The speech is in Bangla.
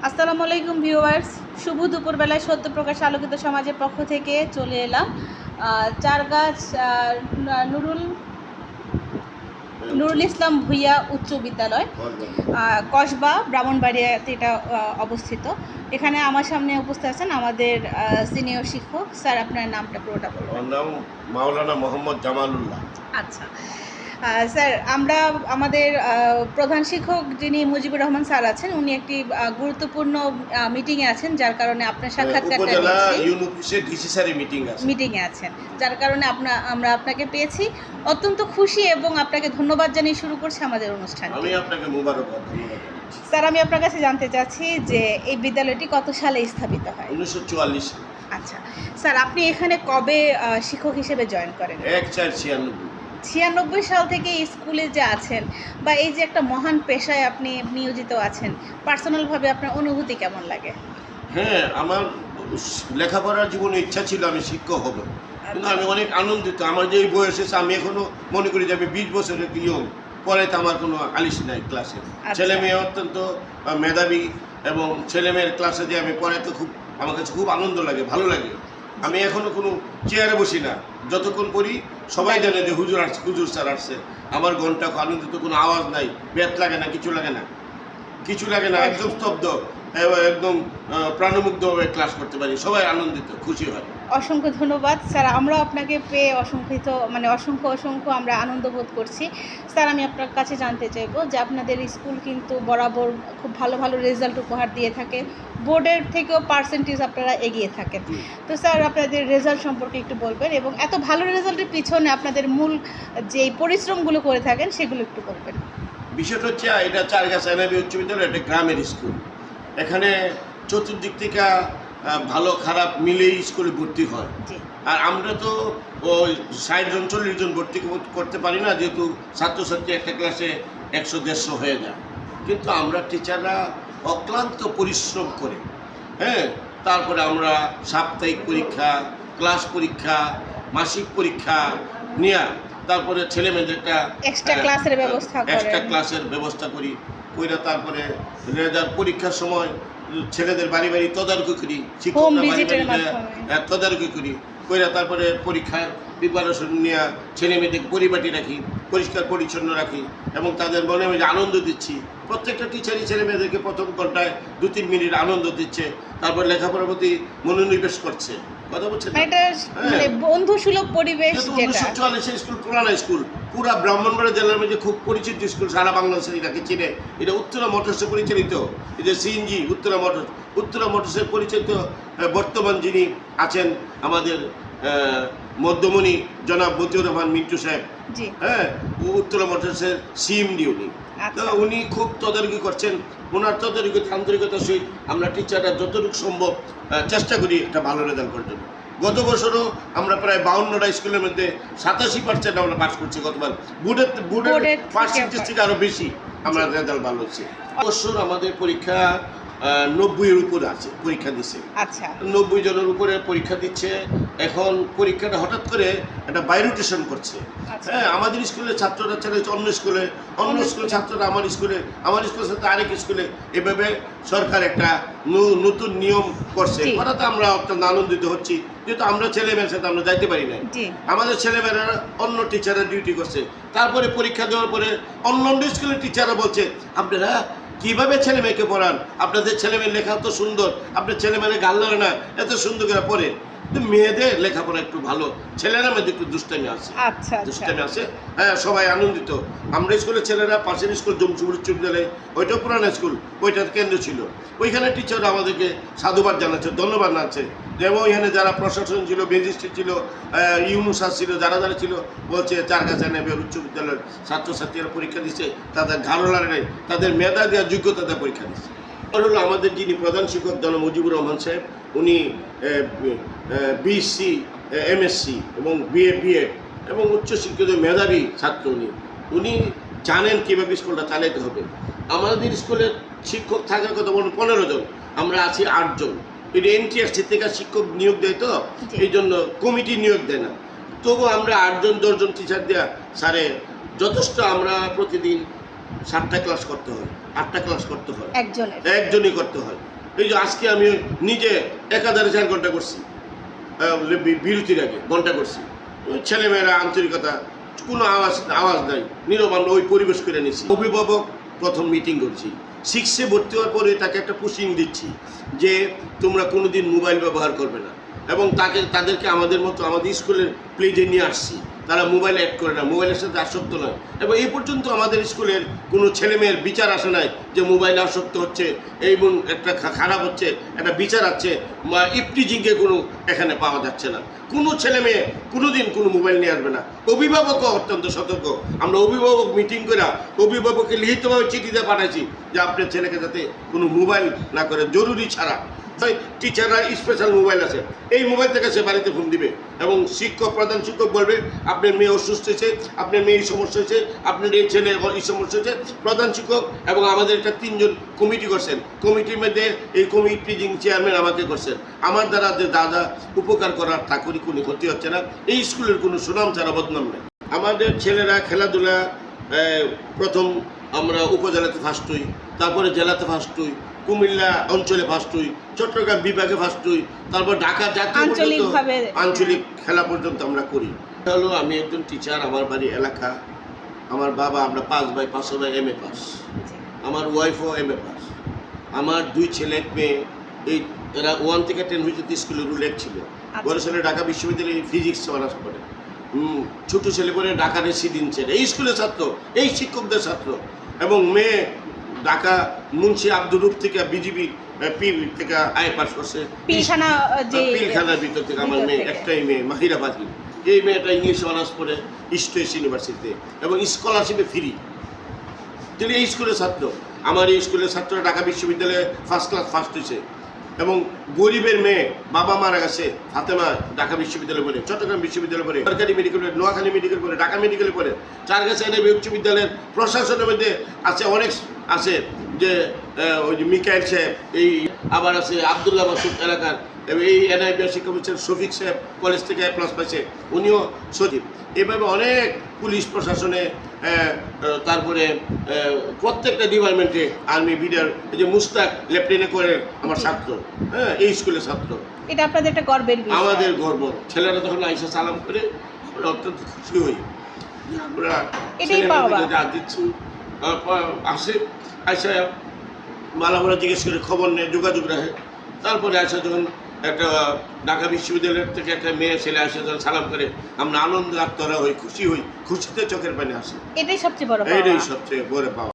আসসালামু আলাইকুম ভিউয়ার্স, শুভ দুপুরবেলায় সত্য প্রকাশ আলোকিত সমাজের পক্ষ থেকে চলে এলাম চারগাছ নুরুল নুরুল ইসলাম ভূঁইয়া উচ্চ বিদ্যালয়, কসবা ব্রাহ্মণবাড়িয়াতে এটা অবস্থিত। এখানে আমার সামনে উপস্থিত আছেন আমাদের সিনিয়র শিক্ষক। স্যার, আপনার নামটা পুরোটা বলুন। আমার নাম মাওলানা মোহাম্মদ জামালুল্লাহ। আচ্ছা স্যার, আমরা আমাদের প্রধান শিক্ষক যিনি মুজিবুর রহমান স্যার আছেন, উনি একটি গুরুত্বপূর্ণ মিটিংয়ে আছেন, যার কারণে আপনার সাক্ষাৎকারটা উপজেলা ইউনিভার্সিটি ডিসি স্যারের মিটিংয়ে আছেন, যার কারণে আমরা আপনাকে পেয়েছি। অত্যন্ত খুশি এবং আপনাকে ধন্যবাদ জানিয়ে শুরু করছি আমাদের অনুষ্ঠান। আমি আপনাকে মোবারকবাদ ধন্যবাদ। স্যার, আমি আপনার কাছে জানতে চাচ্ছি যে এই বিদ্যালয়টি কত সালে স্থাপিত হয়? 1944 সালে। আচ্ছা স্যার, আপনি এখানে কবে শিক্ষক হিসেবে জয়েন করেন? 1496 সাল থেকে স্কুলে যে আছেন বা এই যে একটা মহান পেশায় আপনি নিয়োজিত আছেন, পার্সোনালভাবে আপনার অনুভূতি কেমন লাগে? হ্যাঁ, আমার লেখাপড়ার জীবনে ইচ্ছা ছিল আমি শিক্ষক হব, কিন্তু আমি অনেক আনন্দিত। আমার যে বয়স এসে আমি এখনো মনে করি যে আমি 20 বছরের ইয়ং। পরে তো আমার কোনো আলিশ নাই ক্লাসে। ছেলে মেয়ে অত্যন্ত মেধাবী এবং ছেলে মেয়ের ক্লাসে যে আমি পরে তো আমার কাছে খুব আনন্দ লাগে, ভালো লাগে। আমি এখনো কোনো চেয়ারে বসি না, যতক্ষণ পড়ি সবাই জানে যে হুজুর আসছে, হুজুর স্যার আসছে। আমার ঘন্টা আনন্দিত, কোনো আওয়াজ নাই, ব্যাথ লাগে না, কিছু লাগে না, একদম স্তব্ধ, একদম প্রাণমুগ্ধভাবে ক্লাস করতে পারি, সবাই আনন্দিত, খুশি হয়। অসংখ্য ধন্যবাদ স্যার, আমরাও আপনাকে পেয়ে অসংখ্য আমরা আনন্দ বোধ করছি। স্যার, আমি আপনার কাছে জানতে চাইবো যে আপনাদের স্কুল কিন্তু বরাবর খুব ভালো ভালো রেজাল্ট উপহার দিয়ে থাকে, বোর্ডের থেকেও পার্সেন্টেজ আপনারা এগিয়ে থাকেন। তো স্যার, আপনাদের রেজাল্ট সম্পর্কে একটু বলবেন এবং এত ভালো রেজাল্টের পিছনে আপনাদের মূল যে পরিশ্রমগুলো করে থাকেন সেগুলো একটু বলবেন। বিষয়টা হচ্ছে, এটা চারগাছ এনআইবি উচ্চ বিদ্যালয়, এটা গ্রামের স্কুল। এখানে চতুর্দিক থেকে ভালো খারাপ মিলেই স্কুলে ভর্তি হয়। আর আমরা তো ওই 60 জন 40 জন ভর্তি করতে পারি না, যেহেতু ছাত্রছাত্রী একটা ক্লাসে 100-150 হয়ে যায়। কিন্তু আমরা টিচাররা অক্লান্ত পরিশ্রম করে, হ্যাঁ, তারপরে আমরা সাপ্তাহিক পরীক্ষা, ক্লাস পরীক্ষা, মাসিক পরীক্ষা নিয়ে তারপরে ছেলে মেয়েদের একটা এক্সট্রা ক্লাসের ব্যবস্থা করি। কইরা তারপরে রেজাল্ট পরীক্ষার সময় ছেলেদের বাড়ি বাড়ি তদারকি করি, শিক্ষকরা তদারকি করি, কইরা তারপরে পরীক্ষার প্রিপারেশন নিয়ে ছেলে মেয়েদের পরিপাটি রাখি, পরিষ্কার পরিচ্ছন্ন রাখি এবং তাদের মনে মনে আনন্দ দিচ্ছি। প্রত্যেকটা টিচারই ছেলে মেয়েদেরকে প্রথম ঘন্টায় 2-3 মিনিট আনন্দ দিচ্ছে, তারপর লেখাপড়ার প্রতি মনোনিবেশ করছে। কথা বলছেন, মানে বন্ধুসুলভ পরিবেশ। 1944 স্কুল পুরানা স্কুল, পুরা ব্রাহ্মণবাড়িয়া জেলার মধ্যে খুব পরিচিত স্কুল, সারা বাংলাদেশে এটাকে চিনে। এটা উত্তরা মোটরসে পরিচালিত, এই যে সিএনজি উত্তরা মোটরসে পরিচালিত। বর্তমান যিনি আছেন আমাদের মধ্যমণি জনাব মতিউর রহমান মিন্টু সাহেব, হ্যাঁ, উত্তরা মোটরসের সিএমডি উনি। তো উনি খুব তদারকি করছেন। ওনার তদারকি আন্তরিকতার সহিত আমরা টিচাররা যতটুকু সম্ভব চেষ্টা করি একটা ভালো রেজাল্ট করার জন্য। গত বছরও আমরা প্রায় 52টা স্কুলের মধ্যে 87% আমরা পাস করছি। গতবার বোর্ডের পার্সেন্টেজ থেকে আরও বেশি আমরা রেজাল্ট ভালো হচ্ছে। বছর আমাদের পরীক্ষা 90-এর উপরে আছে, পরীক্ষা দিচ্ছে। 90 জনের উপরে পরীক্ষা দিচ্ছে। এখন পরীক্ষাটা হঠাৎ করে একটা বাইরোটেশন করছে। হ্যাঁ, আমাদের স্কুলের ছাত্ররা চলে অন্য স্কুলে, ছাত্ররা আমার স্কুলের সাথে আরেক স্কুলে, এভাবে সরকার একটা নতুন নিয়ম করছে। কথাতে আমরা অত্যন্ত আনন্দিত হচ্ছি, যেহেতু আমরা ছেলেমেয়ের সাথে আমরা যাইতে পারি না। আমাদের ছেলেমেয়েরা অন্য টিচাররা ডিউটি করছে। তারপরে পরীক্ষা দেওয়ার পরে অন্য স্কুলের টিচাররা বলছে, আপনারা কিভাবে ছেলে মেয়েকে পড়ান? আপনাদের ছেলে মেয়ের লেখা তো সুন্দর, আপনার ছেলে মেয়ে গাল ধরে না, এত সুন্দর করে পড়ে। কিন্তু মেয়েদের লেখাপড়া একটু ভালো, ছেলেরা মেয়েদের একটু দুষ্টামি আছে। হ্যাঁ, সবাই আনন্দিত। আমরা স্কুলের ছেলেরা, পাশের স্কুল জমশুপুর উচ্চ বিদ্যালয়, ওইটাও পুরানো স্কুল, ওইটার কেন্দ্র ছিল। ওইখানে টিচাররা আমাদেরকে সাধুবাদ জানাচ্ছে, ধন্যবাদ জানাচ্ছে। যেমন ওইখানে যারা প্রশাসন ছিল, ম্যাজিস্ট্রেট ছিল, ইউনুসার ছিল, যারা ছিল, বলছে চারগাছ এনআইবি উচ্চ বিদ্যালয়ের ছাত্রছাত্রীরা পরীক্ষা দিচ্ছে, তাদের ঘাড়লার নেই, তাদের মেধা দেওয়ার যোগ্যতা পরীক্ষা দিচ্ছে। হলো আমাদের যিনি প্রধান শিক্ষক জনাব মুজিবুর রহমান সাহেব, উনি বিএসসি, এমএসসি এবং বিএড এবং উচ্চশিক্ষিত মেধাবী ছাত্র। উনি জানেন কীভাবে স্কুলটা চালাতে হবে। আমাদের স্কুলের শিক্ষক থাকার কথা বলুন 15 জন, আমরা আছি 8 জন। এটা এনটিআরসি থেকে শিক্ষক নিয়োগ দেয়, তো এই জন্য কমিটি নিয়োগ দেয় না। তবু আমরা 8 জন 10 জন টিচার দেওয়া স্যারে যথেষ্ট আমরা প্রতিদিন 7টা ক্লাস করতে হয়, 8টা ক্লাস করতে হয়, একজনের একজনই করতে হয়। এই যে আজকে আমি নিজে একাধারে 4 ঘন্টা করছি, বিরতির আগে ঘন্টা করছি। ছেলেমেয়েরা আন্তরিকতা, কোনো আওয়াজ নাই, নীরব, আমরা ওই পরিবেশ করে নিয়েছি। অভিভাবক প্রথম মিটিং করছি, 6-এ ভর্তি হওয়ার পরে তাকে একটা পুশিং দিচ্ছি যে তোমরা কোনোদিন মোবাইল ব্যবহার করবে না, এবং তাদেরকে আমাদের মতো আমাদের স্কুলের প্লেজে নিয়ে আসছি। তারা মোবাইল অ্যাড করে না, মোবাইলের সাথে আসক্ত নয়। এবং এই পর্যন্ত আমাদের স্কুলের কোনো ছেলেমেয়ের বিচার আসে নাই যে মোবাইলে আসক্ত হচ্ছে, এবং একটা খারাপ হচ্ছে, একটা বিচার আছে, ইফটিজিংকে কোনো এখানে পাওয়া যাচ্ছে না। কোনো ছেলে মেয়ে কোনোদিন কোনো মোবাইল নিয়ে আসবে না। অভিভাবকও অত্যন্ত সতর্ক। আমরা অভিভাবক মিটিং করে অভিভাবককে লিখিতভাবে চিঠিতে পাঠাইছি যে আপনার ছেলেকে যাতে কোনো মোবাইল না করে, জরুরি ছাড়া। টিচাররা স্পেশাল মোবাইল আছে, এই মোবাইল থেকে সে বাড়িতে ফোন দিবে, এবং প্রধান শিক্ষক বলবে আপনার মেয়ে অসুস্থ হয়েছে, আপনার মেয়ে এই সমস্যা হয়েছে, আপনার এই ছেলে এই সমস্যা হয়েছে। প্রধান শিক্ষক এবং আমাদের একটা 3জন কমিটি করছেন, কমিটির মধ্যে এই কমিটির চেয়ারম্যান আমাকে করছেন। আমার দ্বারা যে দাদা উপকার করার তা করি কোনো ক্ষতি হচ্ছে না। এই স্কুলের কোনো সুনাম ছাড়া বদনাম নেই। আমাদের ছেলেরা খেলাধুলা প্রথম আমরা উপজেলাতে ফার্স্ট হই, তারপরে জেলাতে ফার্স্ট হই, কুমিল্লা অঞ্চলে ফার্স্ট হই, চট্টগ্রাম বিভাগে ফার্স্ট হই, তারপর ঢাকা জাতীয় আঞ্চলিক খেলা পর্যন্ত আমরা করি। হলো আমি একজন টিচার, আমার বাড়ি এলাকা, আমার বাবা, আমরা 5 ভাই, 5 ভাই MA পাস, আমার ওয়াইফও MA পাস, আমার 2 ছেলে মেয়ে। এই এরা 1 থেকে 10 পর্যন্ত স্কুলে রুল 1 ছিল। বড় ছেলে ঢাকা বিশ্ববিদ্যালয়ে ফিজিক্স অনার্স পড়ে, ছোট ছেলে পড়ে ঢাকা রেসিডেন্সিয়াল, এই স্কুলের ছাত্র, এই শিক্ষকদের ছাত্র। এবং মেয়ে ঢাকা মুন্সি আব্দুল রূপ থেকে বিজিবি পীর থেকে আয় পাস করছে, পিলখানার ভিতর থেকে। আমার মেয়ে একটাই মেয়ে, মাহিরা বাজি। এই মেয়েটা ইংলিশ অনার্স পড়ে ইস্ট ওয়েস্ট ইউনিভার্সিটিতে, এবং স্কলারশিপে ফ্রি। তিনি এই স্কুলের ছাত্র। আমার এই স্কুলের ছাত্র ঢাকা বিশ্ববিদ্যালয়ে ফার্স্ট ক্লাস ফার্স্ট হয়েছে। এবং গরিবের মেয়ে, বাবা মারা গেছে, ফাতেমা ঢাকা বিশ্ববিদ্যালয়ে পড়ে, চট্টগ্রাম বিশ্ববিদ্যালয়ে পড়ে, সরকারি মেডিকেল পড়ে, নোয়াখালী মেডিকেল পড়ে, ঢাকা মেডিকেলে পড়ে। চারগাছা এনআইবি উচ্চ বিদ্যালয়ের প্রশাসনের মধ্যে আছে, অনেক আছে, যে ওই যে মিকাইল সাহেব, এই আবার আছে আবদুল্লাহ মাসুদ এলাকার, এবং এই এনআইবি শিক্ষা প্রতিষ্ঠান শফিক সাহেব কলেজ থেকে A+ পাইছে, উনিও সচিব। এভাবে অনেক পুলিশ প্রশাসনে, তারপরে প্রত্যেকটা ডিপার্টমেন্টে, আর্মি বিডিআর, এই যে মুস্তাক লেফটেন্যান্ট করে আমার ছাত্র, হ্যাঁ, এই স্কুলের ছাত্র। এটা আপনাদের একটা গর্বের বিষয়। আমাদের গর্ব। ছেলেরা তখন আইসা সালাম করে, আমরা অত্যন্ত খুশি হই যে আমরা যা দিচ্ছি। আসে আইসা মালামালা জিজ্ঞেস করে খবর নেয়, যোগাযোগ রাখে। তারপরে আসা যখন একটা ঢাকা বিশ্ববিদ্যালয়ের থেকে একটা মেয়ে ছেলে আসে, যখন সালাম করে, আমরা আনন্দ আত্মরা হই, খুশি হই, খুশিতে চোখের পানি আসে। এটাই সবচেয়ে বড় পাওয়া। এটাই সবচেয়ে বড় পাওয়া।